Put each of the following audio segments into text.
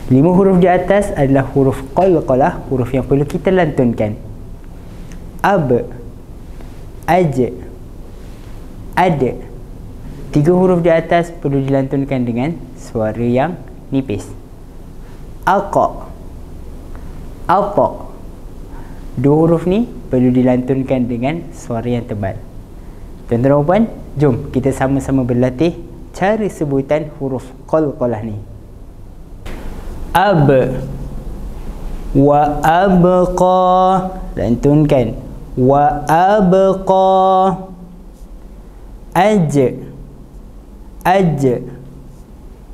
5 huruf di atas adalah huruf qalqalah, huruf yang perlu kita lantunkan. Ab, aj, ad. 3 huruf di atas perlu dilantunkan dengan suara yang nipis. Aqa, apa. 2 huruf ni perlu dilantunkan dengan suara yang tebal. Tuan-tuan dan puan, jom kita sama-sama berlatih cara sebutan huruf qalqalah ni. Ab, wa abqa, lantunkan, wa abqa. Aj, aj,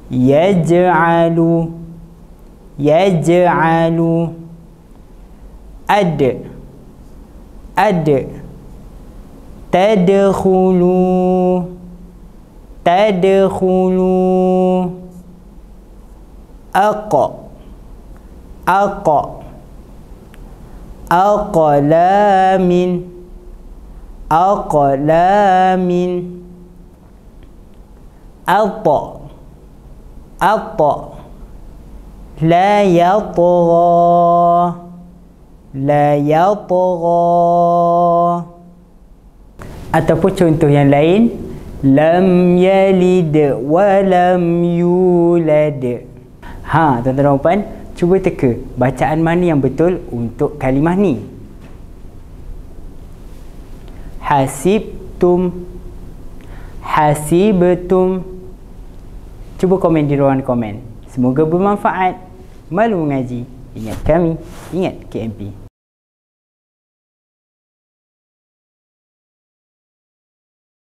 yaj'alu, yaj'alu. Ad, ad, tadkhulu, tadkhulu. Aqa, aqa, aqlamin, aqlamin. Ata, ata, la yatgha, la yatgha. Ataupun contoh yang lain, lam yalid wa lam yulad. Tuan-tuan dan puan, cuba teka bacaan mana yang betul untuk kalimah ni. Hasibtum, hasibtum. Cuba komen di ruangan komen. Semoga bermanfaat. Malu mengaji. Ingat kami, ingat KMP.